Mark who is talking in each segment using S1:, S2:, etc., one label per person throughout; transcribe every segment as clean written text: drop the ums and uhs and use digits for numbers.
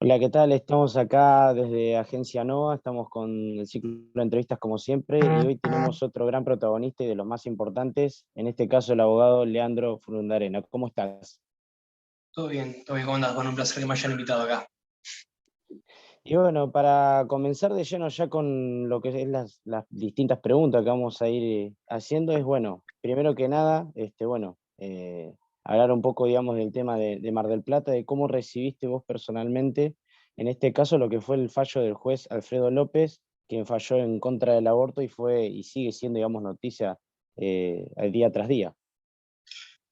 S1: Hola, ¿qué tal? Estamos acá desde Agencia Nova, estamos con el ciclo de entrevistas como siempre y hoy tenemos otro gran protagonista y de los más importantes, en este caso el abogado Leandro Frundarena. ¿Cómo estás?
S2: Todo bien, ¿cómo andás? Bueno, un placer que me hayan invitado acá.
S1: Y bueno, para comenzar de lleno ya con lo que es las distintas preguntas que vamos a ir haciendo es, bueno, primero que nada, hablar un poco, digamos, del tema de Mar del Plata, de cómo recibiste vos personalmente, en este caso, lo que fue el fallo del juez Alfredo López, quien falló en contra del aborto y fue y sigue siendo, digamos, noticia día tras día.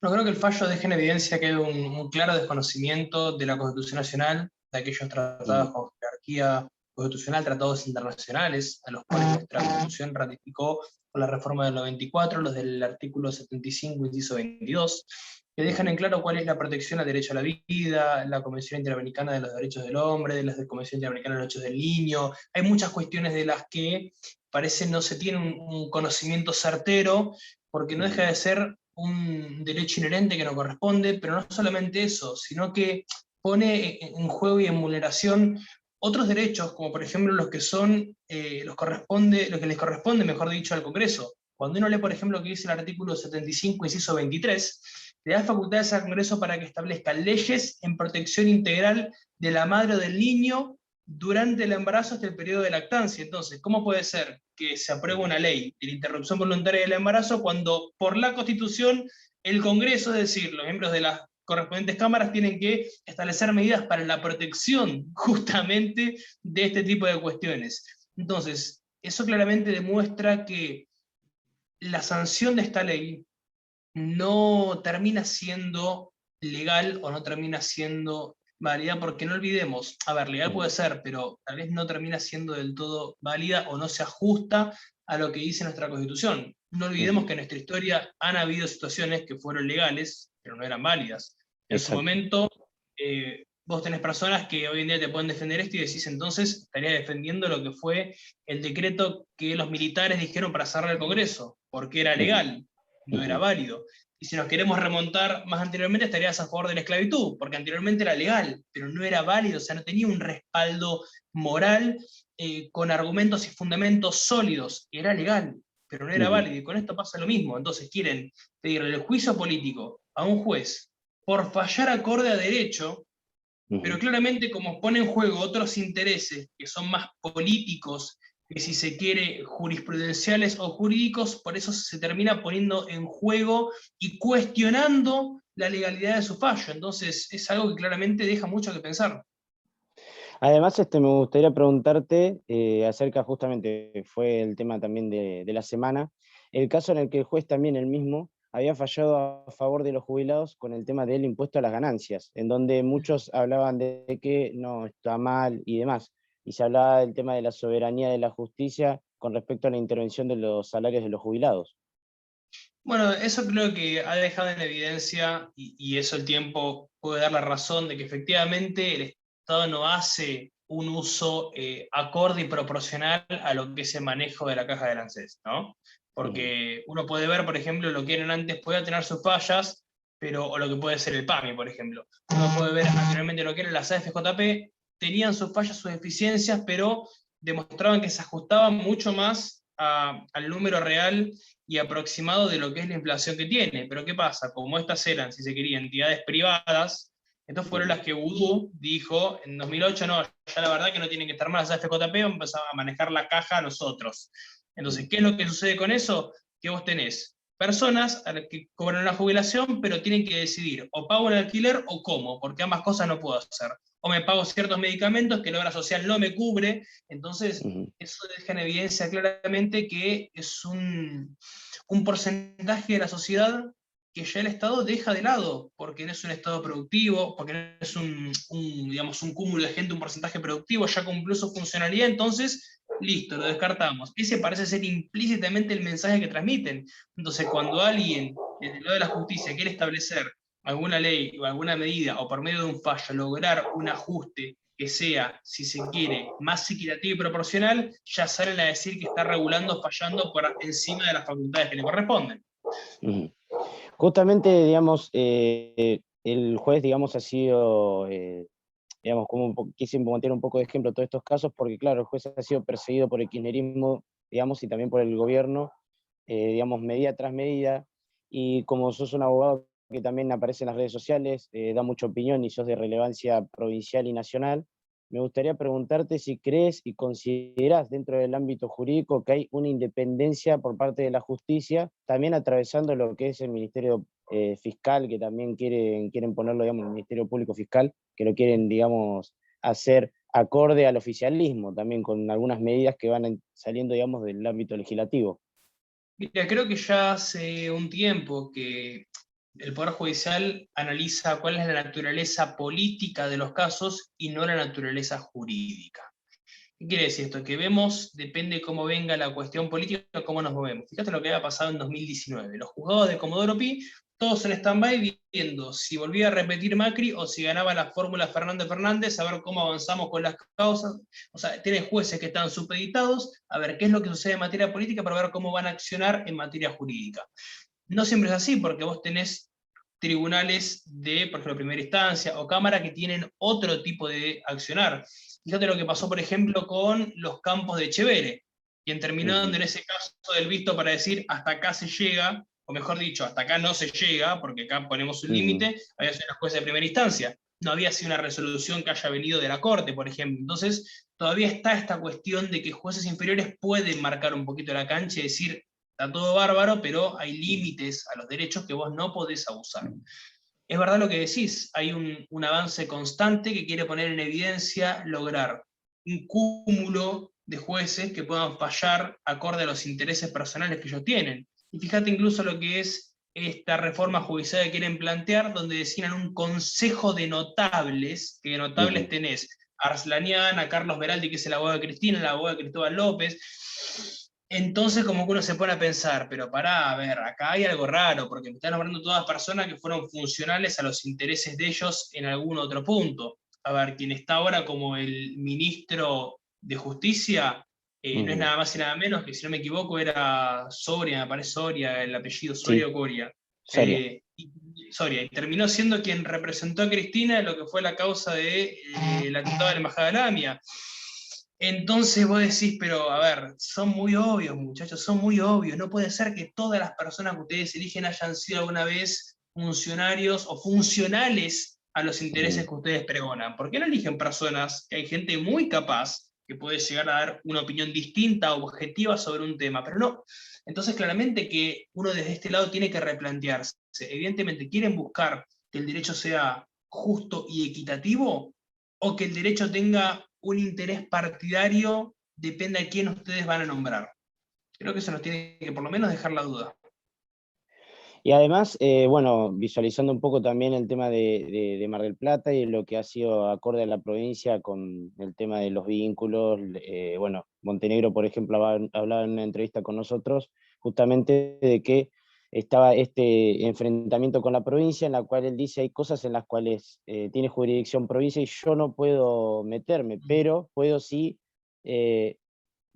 S2: No creo que el fallo deje en evidencia que hay un claro desconocimiento de la Constitución Nacional, de aquellos tratados
S1: Ujú,
S2: con jerarquía constitucional, tratados internacionales, a los cuales nuestra Constitución ratificó con la reforma del 94, los del artículo 75, inciso 22, que dejan en
S1: ujú,
S2: claro cuál es la protección al derecho a la vida, la Convención Interamericana de los Derechos del Hombre, de la Convención Interamericana de los Derechos del Niño. Hay muchas cuestiones de las que parece no se tiene un conocimiento certero, porque no deja
S1: ujú,
S2: de ser un derecho inherente que no corresponde, pero no solamente eso, sino que pone en juego y en vulneración otros derechos, como por ejemplo los que son, lo que les corresponde, mejor dicho, al Congreso. Cuando uno lee, por ejemplo, lo que dice el artículo 75, inciso 23, le da facultades al Congreso para que establezca leyes en protección integral de la madre o del niño durante el embarazo hasta el periodo de lactancia. Entonces, ¿cómo puede ser que se apruebe
S1: ujú,
S2: una ley de la interrupción voluntaria del embarazo cuando por la Constitución el Congreso, es decir, los miembros de las correspondientes cámaras tienen que establecer medidas para la protección justamente de este tipo de cuestiones? Entonces, eso claramente demuestra que la sanción de esta ley no termina siendo legal o no termina siendo válida, porque no olvidemos, a ver, legal puede
S1: ujú,
S2: ser, pero tal vez no termina siendo del todo válida o no se ajusta a lo que dice nuestra Constitución. No olvidemos
S1: ujú.
S2: que en nuestra historia han habido situaciones que fueron legales, pero no eran válidas. En su
S1: Exacto.
S2: momento, vos tenés personas que hoy en día te pueden defender esto y decís entonces estaría defendiendo lo que fue el decreto que los militares dijeron para cerrar el Congreso, porque era
S1: Ujú,
S2: legal, no
S1: ujú,
S2: era válido. Y si nos queremos remontar más anteriormente, estarías a favor de la esclavitud, porque anteriormente era legal, pero no era válido, o sea, no tenía un respaldo moral con argumentos y fundamentos sólidos. Era legal, pero no era
S1: ujú,
S2: válido. Y con esto pasa lo mismo. Entonces quieren pedirle el juicio político a un juez por fallar acorde a derecho, pero
S1: ujú.
S2: claramente como pone en juego otros intereses que son más políticos, que si se quiere jurisprudenciales o jurídicos, por eso se termina poniendo en juego y cuestionando la legalidad de su fallo. Entonces es algo que claramente deja mucho que pensar.
S1: Además, me gustaría preguntarte acerca justamente, fue el tema también de la semana, el caso en el que el juez también el mismo había fallado a favor de los jubilados con el tema del impuesto a las ganancias, en donde muchos hablaban de que no, está mal y demás, y se hablaba del tema de la soberanía de la justicia con respecto a la intervención de los salarios de los jubilados.
S2: Bueno, eso creo que ha dejado en evidencia, y eso el tiempo puede dar la razón, de que efectivamente el Estado no hace un uso acorde y proporcional a lo que es el manejo de la caja del ANSES, ¿no?
S1: Ujú,
S2: Porque uno puede ver, por ejemplo, lo que eran antes, puede tener sus fallas, pero, o lo que puede ser el PAMI, por ejemplo. Uno puede ver anteriormente lo que eran las AFJP, tenían sus fallas, sus deficiencias, pero demostraban que se ajustaban mucho más al número real y aproximado de lo que es la inflación que tiene. Pero ¿qué pasa? Como estas eran, si se quería, entidades privadas, estas fueron
S1: ujú,
S2: las que Vudú dijo en 2008, no, ya la verdad que no tienen que estar más las FJP, vamos a empezar a manejar la caja nosotros. Entonces,
S1: ujú,
S2: ¿qué es lo que sucede con eso? Que vos tenés personas a las que cobran una jubilación, pero tienen que decidir o pago el alquiler o cómo, porque ambas cosas no puedo hacer. O me pago ciertos medicamentos que la obra social no me cubre, entonces
S1: ujú.
S2: eso deja en evidencia claramente que es un porcentaje de la sociedad que ya el Estado deja de lado, porque no es un Estado productivo, porque no es digamos, un cúmulo de gente, un porcentaje productivo, ya cumplió su funcionalidad, entonces, listo, lo descartamos. Ese parece ser implícitamente el mensaje que transmiten. Entonces, cuando alguien, desde el lado de la justicia, quiere establecer alguna ley o alguna medida, o por medio de un fallo, lograr un ajuste que sea, si se quiere, más equitativo y proporcional, ya salen a decir que está regulando, fallando por encima de las facultades que le corresponden.
S1: Ujú. Justamente, digamos, el juez, digamos, ha sido digamos, quise poner un poco de ejemplo todos estos casos, porque claro, el juez ha sido perseguido por el kirchnerismo, digamos, y también por el gobierno, digamos, medida tras medida, y como sos un abogado que también aparece en las redes sociales, da mucha opinión y sos de relevancia provincial y nacional, me gustaría preguntarte si crees y considerás dentro del ámbito jurídico que hay una independencia por parte de la justicia, también atravesando lo que es el Ministerio Fiscal, que también quieren ponerlo, digamos, el Ministerio Público Fiscal, que lo quieren, digamos, hacer acorde al oficialismo, también con algunas medidas que van saliendo, digamos, del ámbito legislativo.
S2: Mira, creo que ya hace un tiempo que el Poder Judicial analiza cuál es la naturaleza política de los casos y no la naturaleza jurídica. ¿Qué quiere decir esto? Que vemos, depende cómo venga la cuestión política, cómo nos movemos. Fíjate lo que había pasado en 2019. Los juzgados de Comodoro Pi, todos en stand-by viendo si volvía a repetir Macri o si ganaba la fórmula Fernández Fernández, a ver cómo avanzamos con las causas. O sea, tienen jueces que están supeditados a ver qué es lo que sucede en materia política para ver cómo van a accionar en materia jurídica. No siempre es así, porque vos tenés tribunales de, por ejemplo, primera instancia o cámara que tienen otro tipo de accionar. Fíjate lo que pasó, por ejemplo, con los campos de Chevere, quien terminó dando en ese caso del visto para decir hasta acá se llega, o mejor dicho, hasta acá no se llega, porque acá ponemos un límite, había sido una jueza de primera instancia. No había sido una resolución que haya venido de la Corte, por ejemplo. Entonces, todavía está esta cuestión de que jueces inferiores pueden marcar un poquito la cancha y decir, está todo bárbaro, pero hay límites a los derechos que vos no podés abusar. Es verdad lo que decís, hay un avance constante que quiere poner en evidencia lograr un cúmulo de jueces que puedan fallar acorde a los intereses personales que ellos tienen. Y fíjate incluso lo que es esta reforma judicial que quieren plantear, donde designan un consejo de notables, que de notables tenés a Arslanian, a Carlos Beraldi, que es el abogado de Cristina, el abogado de Cristóbal López. Entonces como que uno se pone a pensar, pero pará, a ver, acá hay algo raro, porque me están nombrando todas personas que fueron funcionales a los intereses de ellos en algún otro punto. A ver, quien está ahora como el ministro de Justicia, no es nada más y nada menos que, si no me equivoco, era Soria, me parece Soria, el apellido Soria
S1: Sí,
S2: o Coria.
S1: Soria.
S2: Soria, y terminó siendo quien representó a Cristina en lo que fue la causa de la atentado de la Embajada de la AMIA. Entonces vos decís, pero a ver, son muy obvios, muchachos, son muy obvios. No puede ser que todas las personas que ustedes eligen hayan sido alguna vez funcionarios o funcionales a los intereses que ustedes pregonan. ¿Por qué no eligen personas que hay gente muy capaz que puede llegar a dar una opinión distinta, objetiva sobre un tema? Pero no. Entonces, claramente que uno desde este lado tiene que replantearse. Evidentemente, quieren buscar que el derecho sea justo y equitativo, o que el derecho tenga un interés partidario, depende a quién ustedes van a nombrar. Creo que eso nos tiene que por lo menos dejar la duda.
S1: Y además, bueno, visualizando un poco también el tema de Mar del Plata y lo que ha sido acorde a la provincia con el tema de los vínculos, bueno, Montenegro, por ejemplo, hablaba en una entrevista con nosotros justamente de que estaba este enfrentamiento con la provincia en la cual él dice hay cosas en las cuales tiene jurisdicción provincia y yo no puedo meterme, pero puedo sí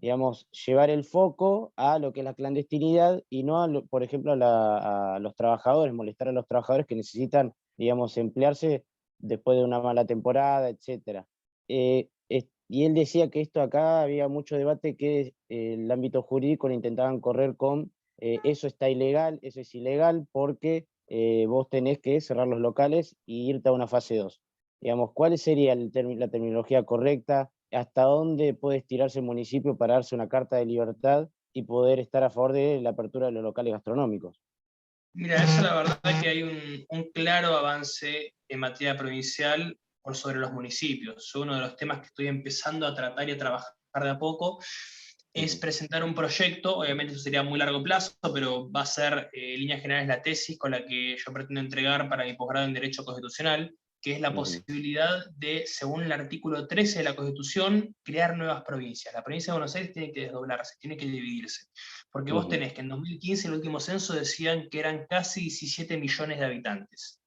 S1: digamos, llevar el foco a lo que es la clandestinidad y no, por ejemplo, a los trabajadores, molestar a los trabajadores que necesitan, digamos, emplearse después de una mala temporada, etc. Y él decía que esto acá había mucho debate que el ámbito jurídico lo intentaban correr con eso está ilegal, eso es ilegal, porque vos tenés que cerrar los locales y irte a una fase 2. Digamos, ¿cuál sería la terminología correcta? ¿Hasta dónde puede estirarse el municipio para darse una carta de libertad y poder estar a favor de la apertura de los locales gastronómicos?
S2: Mira, eso la verdad es que hay un claro avance en materia provincial por sobre los municipios. Uno de los temas que estoy empezando a tratar y a trabajar de a poco es presentar un proyecto, obviamente eso sería a muy largo plazo, pero va a ser en líneas generales la tesis con la que yo pretendo entregar para mi posgrado en Derecho Constitucional, que es la posibilidad de, según el artículo 13 de la Constitución, crear nuevas provincias. La provincia de Buenos Aires tiene que desdoblarse, tiene que dividirse. Porque vos tenés que en 2015, el último censo, decían que eran casi 17 millones de habitantes.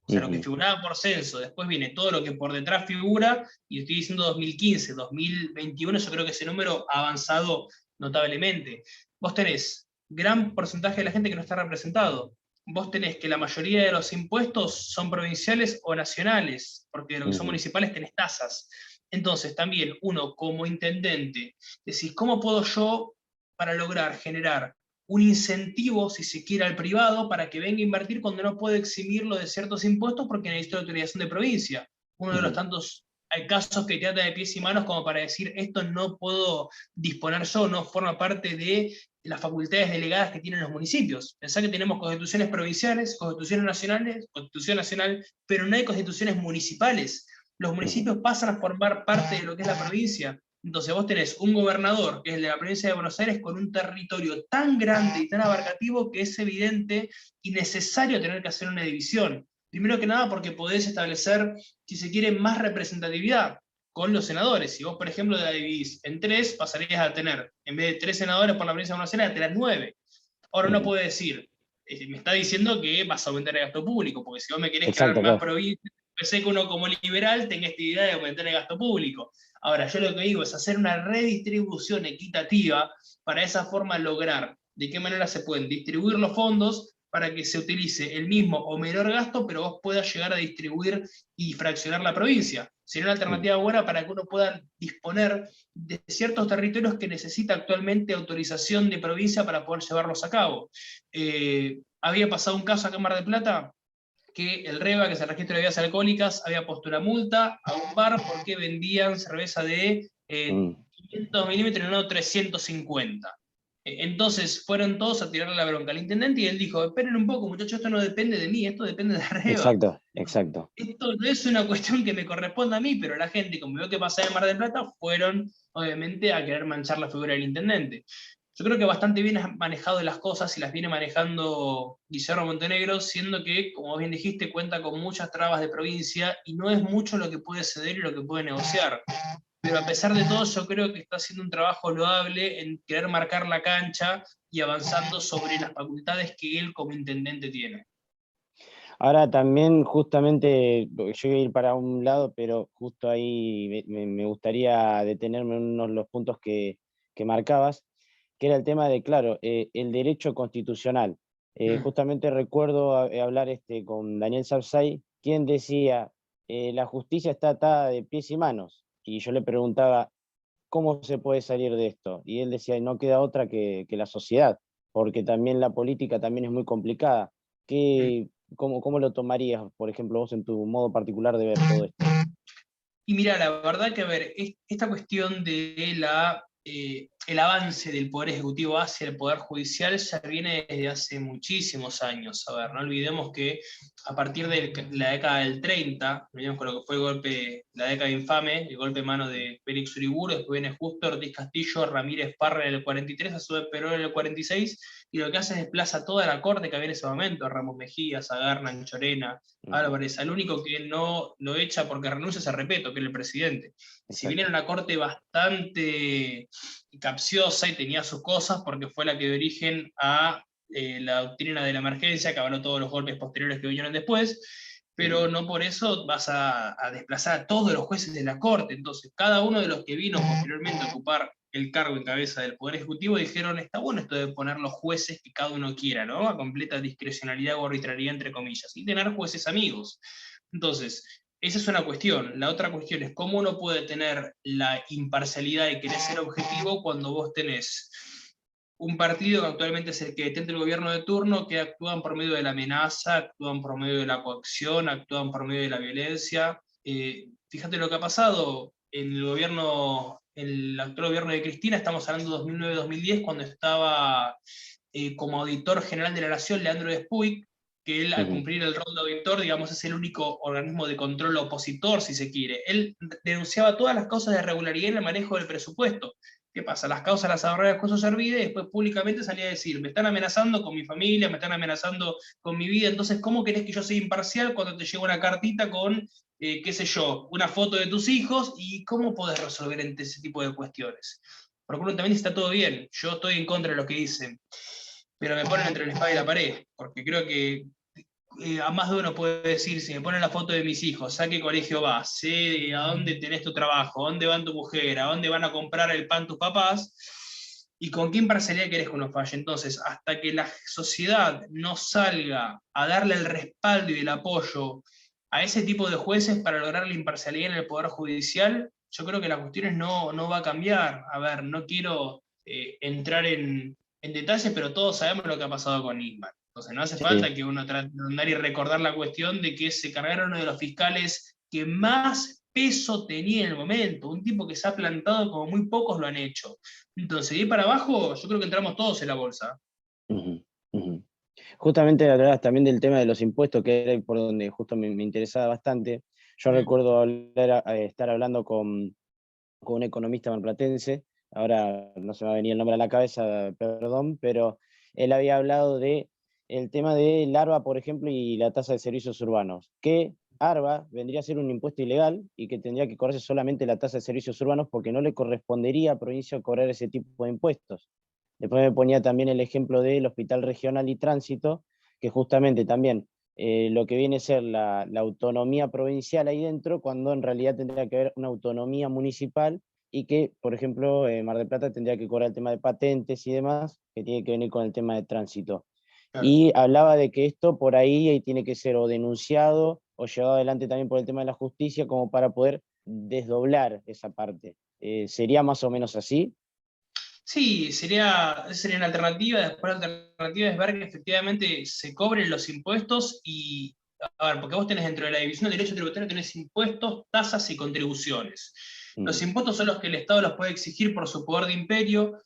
S2: O sea, lo que figuraba por censo, después viene todo lo que por detrás figura, y estoy diciendo 2015, 2021, yo creo que ese número ha avanzado notablemente. Vos tenés gran porcentaje de la gente que no está representado. vos tenés que la mayoría de los impuestos son provinciales o nacionales, porque de lo que son municipales tenés tasas. Entonces, también uno como intendente, decís, ¿cómo puedo yo, para lograr generar un incentivo, si se quiere, al privado para que venga a invertir cuando no puedo eximirlo de ciertos impuestos porque necesito autorización de provincia? Uno de los tantos hay casos que te ata de pies y manos como para decir, esto no puedo disponer yo, no forma parte de las facultades delegadas que tienen los municipios. Pensá que tenemos constituciones provinciales, constituciones nacionales, constitución nacional, pero no hay constituciones municipales. Los municipios pasan a formar parte de lo que es la provincia. Entonces vos tenés un gobernador, que es el de la provincia de Buenos Aires, con un territorio tan grande y tan abarcativo que es evidente y necesario tener que hacer una división. Primero que nada porque podés establecer, si se quiere, más representatividad con los senadores. Si vos, por ejemplo, la dividís en 3, pasarías a tener, en vez de 3 senadores por la provincia de Buenos Aires, a tener 9. Ahora uno puede decir, me está diciendo que vas a aumentar el gasto público, porque si vos me querés crear
S1: Exacto,
S2: más
S1: claro.
S2: provincias, pensé que uno como liberal tenga esta idea de aumentar el gasto público. Ahora, yo lo que digo es hacer una redistribución equitativa para de esa forma lograr de qué manera se pueden distribuir los fondos para que se utilice el mismo o menor gasto, pero vos puedas llegar a distribuir y fraccionar la provincia. Sería una alternativa buena para que uno pueda disponer de ciertos territorios que necesita actualmente autorización de provincia para poder llevarlos a cabo. Había pasado un caso acá en Mar del Plata, que el REBA, que es el registro de bebidas alcohólicas, había puesto una multa a un bar porque vendían cerveza de 500 milímetros y no 350. Entonces fueron todos a tirarle la bronca al intendente y él dijo, esperen un poco muchachos, esto no depende de mí, esto depende de REBA.
S1: Exacto, exacto.
S2: Esto no es una cuestión que me corresponda a mí, pero la gente, como vio que pasaba en Mar del Plata, fueron obviamente a querer manchar la figura del intendente. Yo creo que bastante bien has manejado las cosas y las viene manejando Guillermo Montenegro, siendo que, como bien dijiste, cuenta con muchas trabas de provincia y no es mucho lo que puede ceder y lo que puede negociar. Pero a pesar de todo, yo creo que está haciendo un trabajo loable en querer marcar la cancha y avanzando sobre las facultades que él como intendente tiene.
S1: Ahora también justamente, yo iba a ir para un lado, pero justo ahí me gustaría detenerme en uno de los puntos que marcabas, que era el tema de, claro, el derecho constitucional. Justamente recuerdo hablar con Daniel Sarsay, quien decía, la justicia está atada de pies y manos. Y yo le preguntaba, ¿cómo se puede salir de esto? Y él decía, no queda otra que la sociedad, porque también la política también es muy complicada. ¿Cómo lo tomarías, por ejemplo, vos en tu modo particular de ver todo esto?
S2: Y mira, la verdad que, a ver, esta cuestión de el avance del Poder Ejecutivo hacia el Poder Judicial ya viene desde hace muchísimos años. A ver, no olvidemos que a partir de la década del 30, venimos con lo que fue el golpe, la década infame, el golpe de mano de Félix Uriburu, después viene Justo, Ortiz Castillo, Ramírez Parra en el 43, a su vez Perón en el 46, y lo que hace es desplaza toda la corte que había en ese momento, Ramos Mejía, Sagarna, Chorena, Álvarez, al único que no lo echa porque renuncia es a Repeto, que era el presidente. Si bien era una corte bastante capciosa y tenía sus cosas, porque fue la que dio origen a la doctrina de la emergencia, que avaló todos los golpes posteriores que vinieron después, pero no por eso vas a desplazar a todos los jueces de la corte. Entonces, cada uno de los que vino posteriormente a ocupar el cargo en cabeza del Poder Ejecutivo dijeron, está bueno esto de poner los jueces que cada uno quiera, ¿no? A completa discrecionalidad o arbitrariedad, entre comillas, y tener jueces amigos. Entonces, esa es una cuestión. La otra cuestión es cómo uno puede tener la imparcialidad y querer ser objetivo cuando vos tenés un partido que actualmente es el que detenta el gobierno de turno, que actúan por medio de la amenaza, actúan por medio de la coacción, actúan por medio de la violencia. Fíjate lo que ha pasado en el gobierno, el actual gobierno de Cristina, estamos hablando de 2009-2010, cuando estaba como auditor general de la Nación Leandro Despuig, que él al cumplir el rol de auditor, digamos, es el único organismo de control opositor, si se quiere. Él denunciaba todas las causas de irregularidad en el manejo del presupuesto. ¿Qué pasa? Las causas las agarraba el juez Servide y después públicamente salía a decir, me están amenazando con mi familia, me están amenazando con mi vida, entonces, ¿cómo querés que yo sea imparcial cuando te llega una cartita con, qué sé yo, una foto de tus hijos? ¿Y cómo podés resolver entre ese tipo de cuestiones? Porque uno también está todo bien, yo estoy en contra de lo que dicen, pero me ponen entre la espada y la pared, porque creo que a más de uno puede decir, si me ponen la foto de mis hijos, ¿a qué colegio vas? ¿A dónde tenés tu trabajo? ¿A dónde van tu mujer? ¿A dónde van a comprar el pan tus papás? ¿Y con qué imparcialidad querés que uno falle? Entonces, hasta que la sociedad no salga a darle el respaldo y el apoyo a ese tipo de jueces para lograr la imparcialidad en el Poder Judicial, yo creo que las cuestiones no va a cambiar. A ver, no quiero entrar en detalles, pero todos sabemos lo que ha pasado con Nisman. Entonces, no hace
S1: Sí,
S2: falta que uno trate de andar y recordar la cuestión de que se cargaron uno de los fiscales que más peso tenía en el momento, un tipo que se ha plantado como muy pocos lo han hecho. Entonces, de ahí para abajo, yo creo que entramos todos en la bolsa.
S1: ujú, ujú. Justamente hablabas también del tema de los impuestos, que era por donde justo me interesaba bastante. Yo
S2: Mm.
S1: recuerdo estar hablando con un economista marplatense, ahora no se me va a venir el nombre a la cabeza, perdón, pero él había hablado de el tema del ARBA, por ejemplo, y la tasa de servicios urbanos, que ARBA vendría a ser un impuesto ilegal y que tendría que cobrarse solamente la tasa de servicios urbanos porque no le correspondería a provincia cobrar ese tipo de impuestos. Después me ponía también el ejemplo del Hospital Regional y Tránsito, que justamente también lo que viene a ser la autonomía provincial ahí dentro, cuando en realidad tendría que haber una autonomía municipal y que, por ejemplo, Mar del Plata tendría que cobrar el tema de patentes y demás, que tiene que venir con el tema de tránsito.
S2: Claro.
S1: Y hablaba de que esto por ahí tiene que ser o denunciado o llevado adelante también por el tema de la justicia, como para poder desdoblar esa parte. ¿Sería más o menos así?
S2: Sí, esa sería una alternativa. Después la alternativa es ver que efectivamente se cobren los impuestos y, a ver, porque vos tenés dentro de la división de derecho tributario, tenés impuestos, tasas y contribuciones. Los
S1: Mm,
S2: impuestos son los que el Estado los puede exigir por su poder de imperio.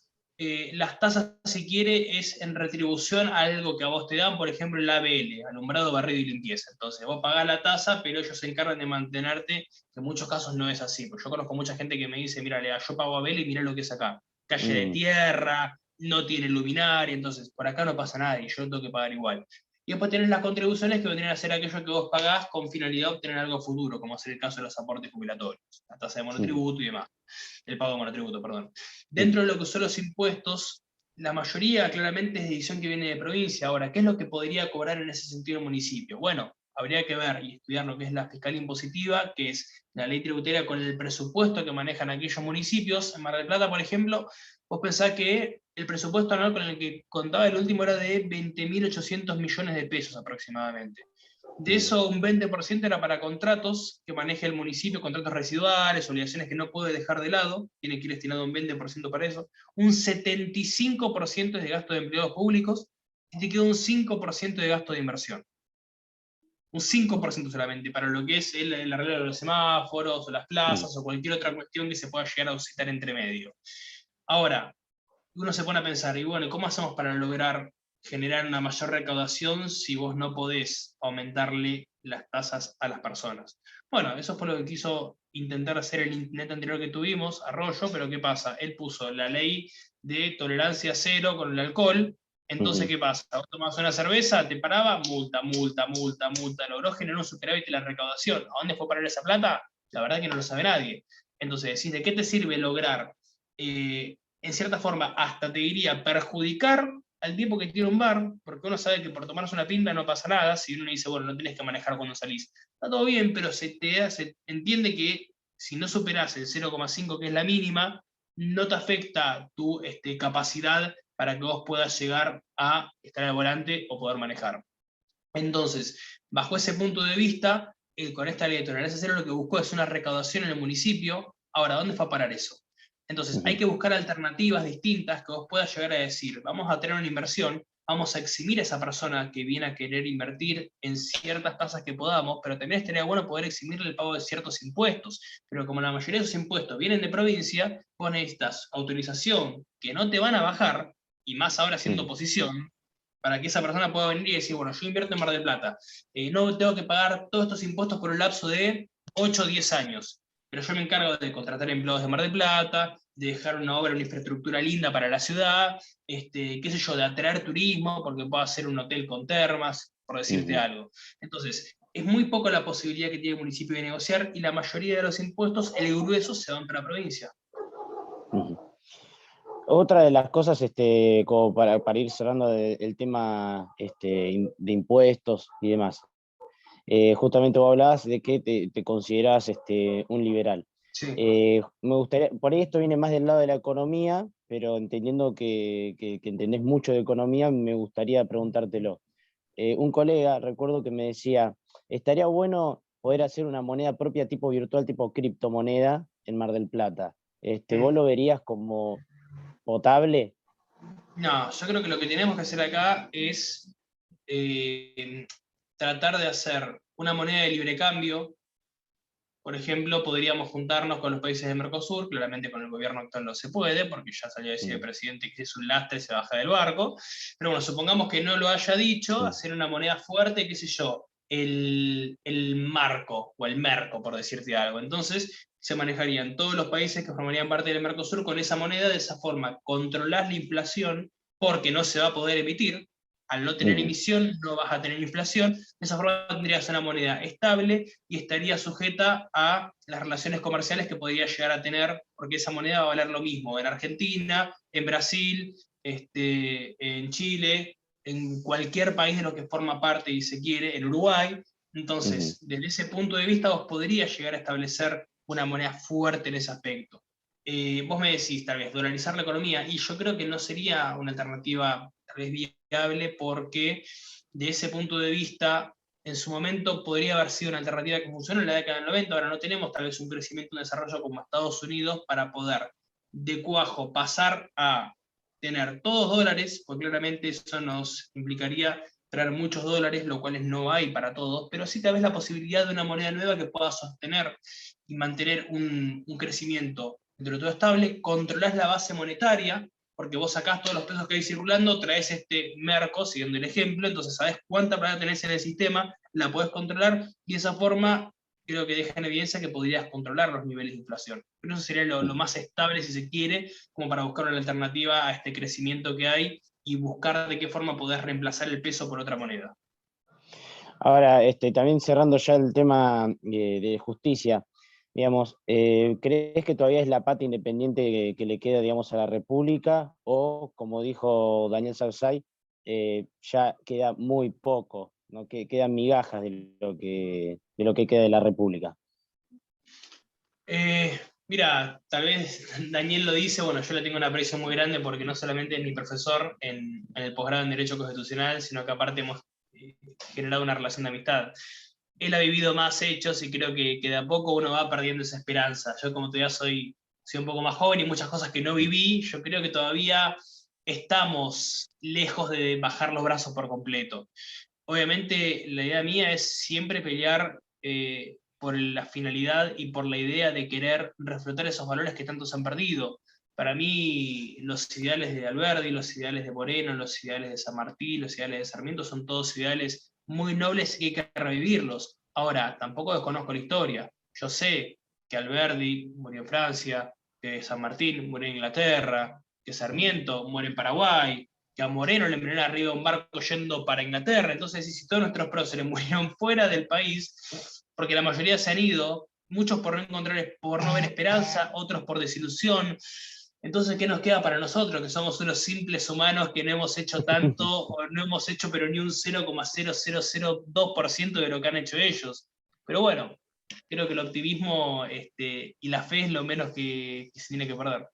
S2: Las tasas, si quiere, es en retribución a algo que a vos te dan, por ejemplo, el ABL, alumbrado, barrido y limpieza. Entonces, vos pagás la tasa, pero ellos se encargan de mantenerte, que en muchos casos no es así. Porque yo conozco mucha gente que me dice, mira, Lea, yo pago ABL y mirá lo que es acá, calle de
S1: mm,
S2: tierra, no tiene luminaria, entonces por acá no pasa nada y yo tengo que pagar igual. Y después tenés las contribuciones que vendrían a ser aquello que vos pagás con finalidad de obtener algo futuro, como ser el caso de los aportes jubilatorios, la tasa de
S1: mm,
S2: monotributo y demás, el pago de monotributo, perdón.
S1: mm,
S2: Dentro de lo que son los impuestos, la mayoría claramente es decisión que viene de provincia. Ahora, ¿qué es lo que podría cobrar en ese sentido el municipio? Bueno, habría que ver y estudiar lo que es la fiscalía impositiva, que es la ley tributaria con el presupuesto que manejan aquellos municipios. En Mar del Plata, por ejemplo, vos pensás que el presupuesto anual con el que contaba el último era de 20.800 millones de pesos aproximadamente. De
S1: mm.
S2: eso, un 20% era para contratos que maneja el municipio, contratos residuales, obligaciones que no puede dejar de lado, tiene que ir destinado un 20% para eso. Un 75% es de gasto de empleados públicos y te queda un 5% de gasto de inversión. Un 5% solamente para lo que es el arreglo de los semáforos o las
S1: Mm,
S2: plazas o cualquier otra cuestión que se pueda llegar a citar entre medio. Ahora, uno se pone a pensar, y bueno, ¿cómo hacemos para lograr generar una mayor recaudación si vos no podés aumentarle las tasas a las personas? Bueno, eso fue lo que quiso intentar hacer el intendente anterior que tuvimos, Arroyo, pero ¿qué pasa? Él puso la ley de tolerancia cero con el alcohol. Entonces,
S1: mm,
S2: ¿qué pasa? Vos tomabas una cerveza, te paraba, multa, multa, multa, multa, logró generar un superávit de la recaudación. ¿A dónde fue a parar esa plata? La verdad que no lo sabe nadie. Entonces, decís, ¿de qué te sirve lograr en cierta forma, hasta te diría perjudicar al tipo que tiene un bar, porque uno sabe que por tomarse una pinta no pasa nada, si uno dice, bueno, no tenés que manejar cuando salís. Está todo bien, pero se entiende que si no superás el 0,5, que es la mínima, no te afecta tu capacidad para que vos puedas llegar a estar al volante o poder manejar. Entonces, bajo ese punto de vista, con esta ley de tolerancia cero lo que buscó es una recaudación en el municipio. Ahora, ¿dónde fue a parar eso? Entonces, hay
S1: mm,
S2: que buscar alternativas distintas que vos puedas llegar a decir, vamos a tener una inversión, vamos a eximir a esa persona que viene a querer invertir en ciertas tasas que podamos, pero también estaría bueno poder eximirle el pago de ciertos impuestos. Pero como la mayoría de esos impuestos vienen de provincia, vos necesitas autorización que no te van a bajar, y más ahora siendo
S1: mm.
S2: oposición, para que esa persona pueda venir y decir, bueno, yo invierto en Mar del Plata, no tengo que pagar todos estos impuestos por un lapso de 8 o 10 años, pero yo me encargo de contratar empleados de Mar del Plata, de dejar una obra, una infraestructura linda para la ciudad, qué sé yo, de atraer turismo, porque puedo hacer un hotel con termas, por decirte
S1: Ujú,
S2: algo. Entonces, es muy poco la posibilidad que tiene el municipio de negociar y la mayoría de los impuestos, el grueso, se van para la provincia.
S1: ujú. Otra de las cosas, como para ir cerrando el tema de impuestos y demás, justamente vos hablabas de que te considerás un liberal.
S2: Sí.
S1: Me gustaría, por ahí esto viene más del lado de la economía, pero entendiendo que entendés mucho de economía, me gustaría preguntártelo. Un colega, recuerdo que me decía, estaría bueno poder hacer una moneda propia tipo virtual, tipo criptomoneda en Mar del Plata. ¿Vos
S2: Mm.
S1: lo verías como potable?
S2: No, yo creo que lo que tenemos que hacer acá es tratar de hacer una moneda de libre cambio. Por ejemplo, podríamos juntarnos con los países de Mercosur, claramente con el gobierno actual no se puede, porque ya salió a decir el
S1: Mm,
S2: presidente que es un lastre y se baja del barco. Pero bueno, supongamos que no lo haya dicho,
S1: mm,
S2: hacer una moneda fuerte, qué sé yo, el marco o el merco, por decirte algo. Entonces, se manejarían todos los países que formarían parte del Mercosur con esa moneda, de esa forma controlás la inflación porque no se va a poder emitir. Al no tener
S1: mm,
S2: emisión, no vas a tener inflación. De esa forma tendrías una moneda estable y estaría sujeta a las relaciones comerciales que podría llegar a tener, porque esa moneda va a valer lo mismo en Argentina, en Brasil, en Chile, en cualquier país de los que forma parte y se quiere, en Uruguay.
S1: mm.
S2: Entonces, desde ese punto de vista, vos podrías llegar a establecer una moneda fuerte en ese aspecto. Vos me decís, tal vez, dolarizar la economía, y yo creo que no sería una alternativa tal vez viable, porque de ese punto de vista, en su momento podría haber sido una alternativa que funcionó en la década del 90, ahora no tenemos tal vez un crecimiento, un desarrollo como Estados Unidos para poder de cuajo pasar a tener todos dólares, porque claramente eso nos implicaría traer muchos dólares, lo cual no hay para todos, pero sí tal vez la posibilidad de una moneda nueva que pueda sostener y mantener un crecimiento dentro de todo estable, controlás la base monetaria, porque vos sacás todos los pesos que hay circulando, traes este merco, siguiendo el ejemplo, entonces sabés cuánta plata tenés en el sistema, la podés controlar, y de esa forma creo que deja en evidencia que podrías controlar los niveles de inflación. Pero eso sería lo más estable, si se quiere, como para buscar una alternativa a este crecimiento que hay y buscar de qué forma podés reemplazar el peso por otra moneda.
S1: Ahora, también cerrando ya el tema de justicia, digamos, ¿crees que todavía es la pata independiente que le queda, digamos, a la República? O, como dijo Daniel Sarsay, ya queda muy poco, ¿no? Que quedan migajas de lo que queda de la República.
S2: Mira, tal vez Daniel lo dice, bueno, yo le tengo un aprecio muy grande porque no solamente es mi profesor en el posgrado en Derecho Constitucional, sino que aparte hemos eh, generado una relación de amistad. Él ha vivido más hechos y creo que de a poco uno va perdiendo esa esperanza. Yo como todavía soy un poco más joven y muchas cosas que no viví, yo creo que todavía estamos lejos de bajar los brazos por completo. Obviamente la idea mía es siempre pelear por la finalidad y por la idea de querer reflotar esos valores que tanto se han perdido. Para mí, los ideales de Alberdi, los ideales de Moreno, los ideales de San Martín, los ideales de Sarmiento son todos ideales muy nobles y hay que revivirlos. Ahora, tampoco desconozco la historia. Yo sé que Alberdi murió en Francia, que San Martín murió en Inglaterra, que Sarmiento muere en Paraguay, que a Moreno le envenenaron arriba un barco yendo para Inglaterra. Entonces, si todos nuestros próceres murieron fuera del país, porque la mayoría se han ido, muchos por no encontrar, por no ver esperanza, otros por desilusión. Entonces, ¿qué nos queda para nosotros, que somos unos simples humanos que no hemos hecho tanto, o no hemos hecho pero ni un 0,0002% de lo que han hecho ellos? Pero bueno, creo que el optimismo y la fe es lo menos que se tiene que perder.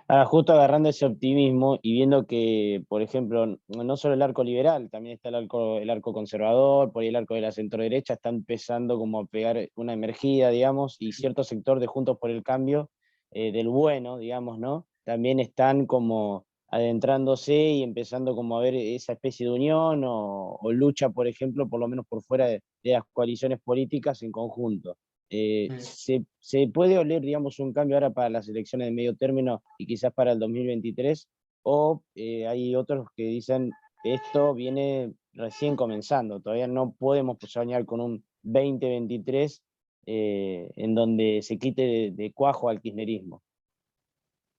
S1: Ahora, justo agarrando ese optimismo y viendo que, por ejemplo, no solo el arco liberal, también está el arco conservador, por ahí el arco de la centroderecha está empezando como a pegar una emergida, digamos, y cierto sector de Juntos por el Cambio, del bueno, digamos, ¿no? También están como adentrándose y empezando como a ver esa especie de unión o lucha, por ejemplo, por lo menos por fuera de las coaliciones políticas en conjunto.
S2: Mm.
S1: ¿Se puede oler, digamos, un cambio ahora para las elecciones de medio término y quizás para el 2023? ¿O hay otros que dicen esto viene recién comenzando, todavía no podemos soñar con un 2023 en donde se quite de cuajo al kirchnerismo?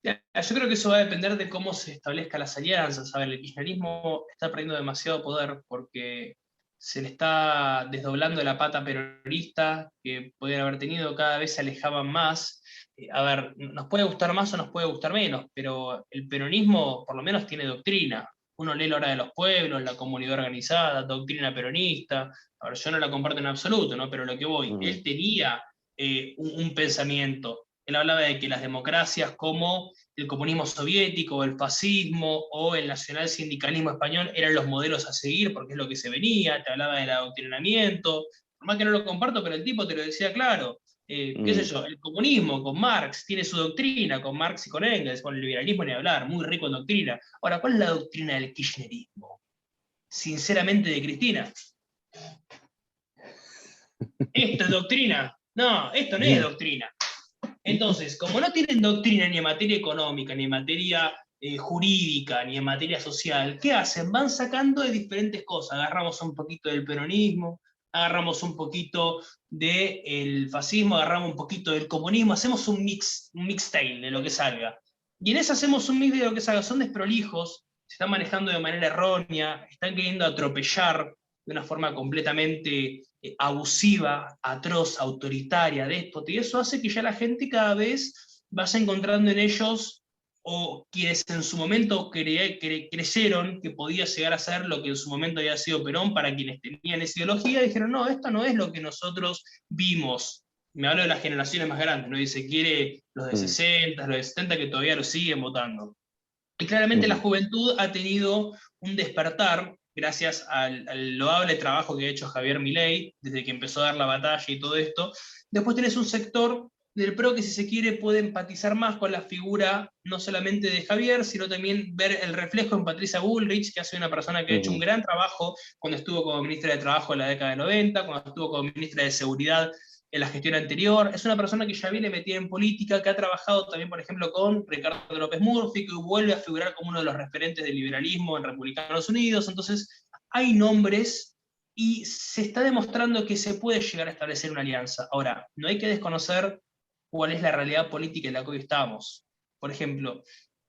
S2: Yo creo que eso va a depender de cómo se establezcan las alianzas. A ver, el kirchnerismo está perdiendo demasiado poder porque se le está desdoblando la pata peronista que podían haber tenido, cada vez se alejaban más. A ver, nos puede gustar más o nos puede gustar menos, pero el peronismo por lo menos tiene doctrina. Uno lee La Hora de los Pueblos, La Comunidad Organizada, doctrina peronista. A ver, yo no la comparto en absoluto, ¿no? Pero lo que voy,
S1: Ujú.
S2: él tenía un pensamiento. Él hablaba de que las democracias como el comunismo soviético, el fascismo o el nacionalsindicalismo español eran los modelos a seguir porque es lo que se venía, te hablaba del adoctrinamiento, por más que no lo comparto, pero el tipo te lo decía claro. Qué sé yo, el comunismo con Marx tiene su doctrina, con Marx y con Engels, con el liberalismo ni hablar, muy rico en doctrina. Ahora, ¿cuál es la doctrina del kirchnerismo? Sinceramente, de Cristina. ¿Esto es doctrina? No, esto no es doctrina. Entonces, como no tienen doctrina ni en materia económica, ni en materia jurídica, ni en materia social, ¿qué hacen? Van sacando de diferentes cosas. Agarramos un poquito del peronismo, agarramos un poquito del fascismo, agarramos un poquito del comunismo, hacemos un mixtape de lo que salga. Y en eso hacemos un mix de lo que salga. Son desprolijos, se están manejando de manera errónea, están queriendo atropellar de una forma completamente abusiva, atroz, autoritaria, déspota, y eso hace que ya la gente cada vez vaya encontrando en ellos, o quienes en su momento creyeron que podía llegar a ser lo que en su momento había sido Perón, para quienes tenían esa ideología, dijeron, no, esto no es lo que nosotros vimos. Me hablo de las generaciones más grandes, ¿no? Y se quiere los de 60, los de 70 que todavía lo siguen votando. Y claramente la juventud ha tenido un despertar gracias al loable trabajo que ha hecho Javier Milei desde que empezó a dar la batalla y todo esto. Después tenés un sector del PRO que, si se quiere, puede empatizar más con la figura no solamente de Javier, sino también ver el reflejo en Patricia Bullrich, que ha sido una persona que ha hecho un gran trabajo cuando estuvo como ministra de Trabajo en la década de 90, cuando estuvo como ministra de Seguridad en la gestión anterior. Es una persona que ya viene metida en política, que ha trabajado también, por ejemplo, con Ricardo López Murphy, que vuelve a figurar como uno de los referentes del liberalismo en Republicanos Unidos. Entonces, hay nombres y se está demostrando que se puede llegar a establecer una alianza. Ahora, no hay que desconocer cuál es la realidad política en la que hoy estamos. Por ejemplo,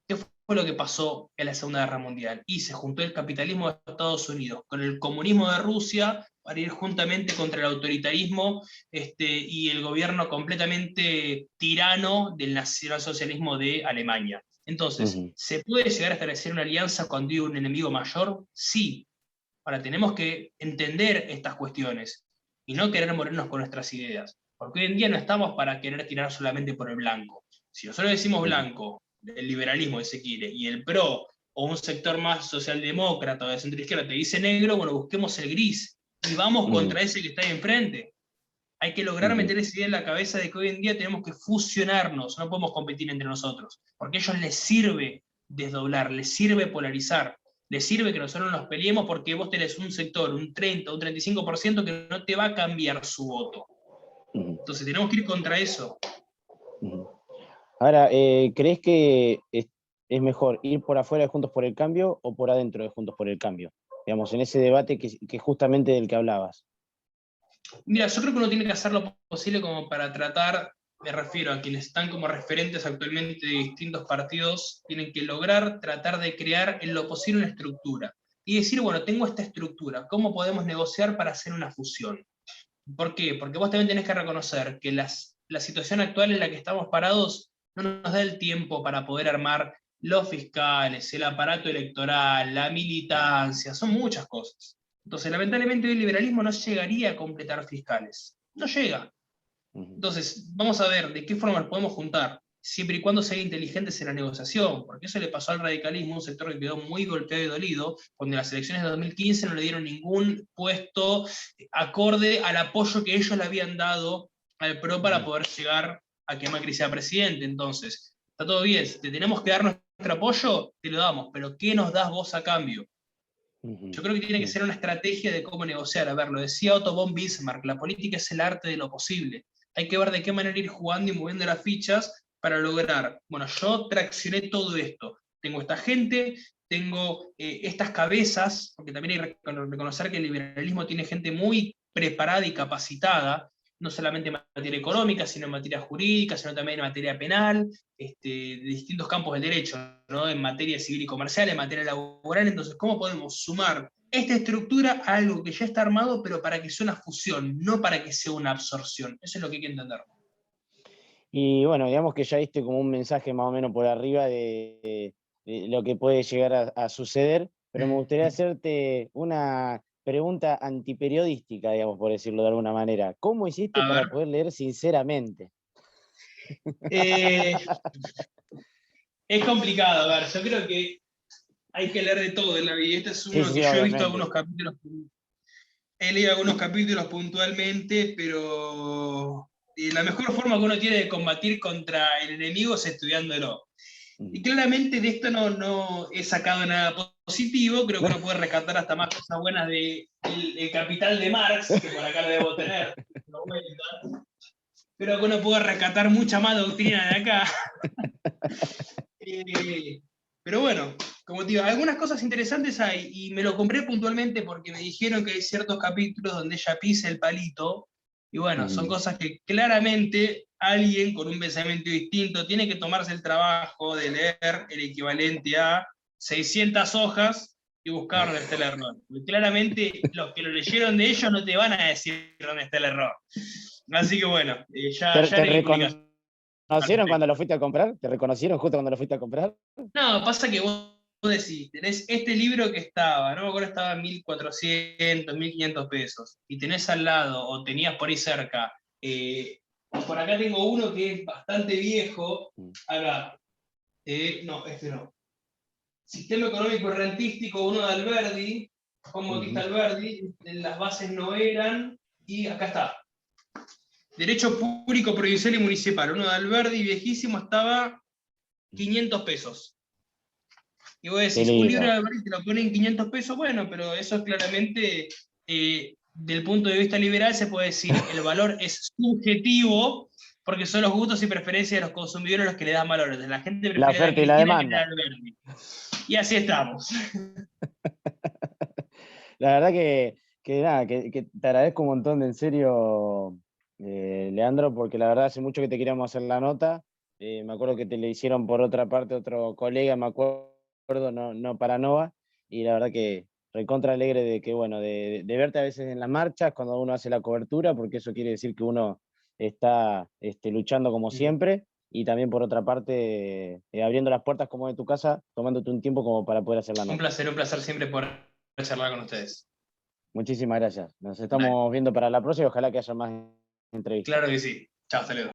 S2: ¿qué fue lo que pasó en la Segunda Guerra Mundial? Y se juntó el capitalismo de Estados Unidos con el comunismo de Rusia para ir juntamente contra el autoritarismo y el gobierno completamente tirano del nacionalsocialismo de Alemania. Entonces, ¿se puede llegar a establecer una alianza cuando hay un enemigo mayor? Sí. Ahora, tenemos que entender estas cuestiones y no querer morirnos con nuestras ideas, porque hoy en día no estamos para querer tirar solamente por el blanco. Si nosotros decimos blanco, el liberalismo si se quiere, y el PRO o un sector más socialdemócrata o de centro izquierda te dice negro, bueno, busquemos el gris y vamos contra ese que está ahí enfrente. Hay que lograr meter esa idea en la cabeza de que hoy en día tenemos que fusionarnos, no podemos competir entre nosotros, porque a ellos les sirve desdoblar, les sirve polarizar, les sirve que nosotros nos peleemos porque vos tenés un sector, un 30, un 35% que no te va a cambiar su voto. Entonces tenemos que ir contra eso.
S1: Ahora, ¿crees que es mejor ir por afuera de Juntos por el Cambio o por adentro de Juntos por el Cambio? Digamos, en ese debate que justamente del que hablabas.
S2: Mira, yo creo que uno tiene que hacer lo posible como para tratar, me refiero a quienes están como referentes actualmente de distintos partidos, tienen que lograr tratar de crear en lo posible una estructura. Y decir, bueno, tengo esta estructura, ¿cómo podemos negociar para hacer una fusión? ¿Por qué? Porque vos también tenés que reconocer que la situación actual en la que estamos parados no nos da el tiempo para poder armar los fiscales, el aparato electoral, la militancia, son muchas cosas. Entonces, lamentablemente, el liberalismo no llegaría a completar fiscales. No llega. Entonces, vamos a ver de qué forma nos podemos juntar, siempre y cuando sea inteligentes en la negociación, porque eso le pasó al radicalismo, un sector que quedó muy golpeado y dolido, cuando en las elecciones de 2015 no le dieron ningún puesto acorde al apoyo que ellos le habían dado al PRO para poder llegar a que Macri sea presidente. Entonces, está todo bien, si te tenemos que dar nuestro apoyo, te lo damos, pero ¿qué nos das vos a cambio? Yo creo que tiene que ser una estrategia de cómo negociar. A ver, lo decía Otto von Bismarck, la política es el arte de lo posible. Hay que ver de qué manera ir jugando y moviendo las fichas para lograr, bueno, yo traccioné todo esto. Tengo esta gente, tengo estas cabezas, porque también hay que reconocer que el liberalismo tiene gente muy preparada y capacitada, no solamente en materia económica, sino en materia jurídica, sino también en materia penal, de distintos campos del derecho, ¿no? En materia civil y comercial, en materia laboral. Entonces, ¿cómo podemos sumar esta estructura a algo que ya está armado, pero para que sea una fusión, no para que sea una absorción? Eso es lo que hay que entender.
S1: Y bueno, digamos que ya diste como un mensaje más o menos por arriba de lo que puede llegar a suceder, pero me gustaría hacerte pregunta antiperiodística, digamos, por decirlo de alguna manera. ¿Cómo hiciste
S2: A
S1: para
S2: ver.
S1: poder leer sinceramente?
S2: Eh, es complicado, a ver, yo creo que hay que leer de todo en la vida. Este es
S1: Sí,
S2: uno
S1: sí,
S2: que
S1: sí,
S2: yo he visto
S1: obviamente.
S2: algunos capítulos, he leído algunos capítulos puntualmente, pero la mejor forma que uno tiene de combatir contra el enemigo es estudiándolo. Y
S1: Mm.
S2: claramente de esto no he sacado nada positivo, creo que uno puede rescatar hasta más cosas buenas de el Capital de Marx, que por acá lo debo tener, creo que uno puede rescatar mucha más doctrina de acá. Eh, pero bueno, como te digo, algunas cosas interesantes hay, y me lo compré puntualmente porque me dijeron que hay ciertos capítulos donde ella pisa el palito, y bueno, son
S1: Mm.
S2: cosas que claramente alguien con un pensamiento distinto tiene que tomarse el trabajo de leer el equivalente a 600 hojas y buscar dónde está el error. Porque claramente los que lo leyeron de ellos no te van a decir dónde está el error. Así que bueno,
S1: ¿Te,
S2: ya
S1: te
S2: leí publicaciones al
S1: reconocieron cuando
S2: respecto.
S1: lo fuiste a comprar? ¿Te reconocieron justo cuando lo fuiste a comprar?
S2: No, pasa que vos decís, tenés este libro que estaba, no me acuerdo, estaba en 1.400, 1.500 pesos, y tenés al lado, o tenías por ahí cerca, por acá tengo uno que es bastante viejo,
S1: Mm.
S2: acá, no, este no. Sistema Económico y Rentístico, uno de Alberdi, Juan Bautista
S1: Ujú.
S2: Alberdi, las bases no eran, y acá está. Derecho Público Provincial y Municipal, uno de Alberdi, viejísimo, estaba 500 pesos. Y vos
S1: Qué
S2: decís, un libro de
S1: lindo.
S2: Alberti te lo ponen 500 pesos, bueno, pero eso es claramente, del punto de vista liberal, se puede decir, el valor es subjetivo, porque son los gustos y preferencias de los consumidores los que le dan valor. La gente
S1: La
S2: prefiere a
S1: oferta y la
S2: Cristina que a
S1: demanda.
S2: Alberti. Y así estamos.
S1: La verdad que nada, que te agradezco un montón, en serio, Leandro, porque la verdad hace mucho que te queríamos hacer la nota. Me acuerdo que te le hicieron por otra parte otro colega, me acuerdo, no para Nova, y la verdad que recontra alegre de que, bueno, de verte a veces en las marchas, cuando uno hace la cobertura, porque eso quiere decir que uno está luchando como siempre, y también por otra parte, abriendo las puertas como de tu casa, tomándote un tiempo como para poder hacer la nota.
S2: Un placer siempre poder charlar con ustedes.
S1: Muchísimas gracias. Nos
S2: Dale,
S1: estamos viendo para la próxima y ojalá que haya más entrevistas.
S2: claro que sí. Chao, hasta luego.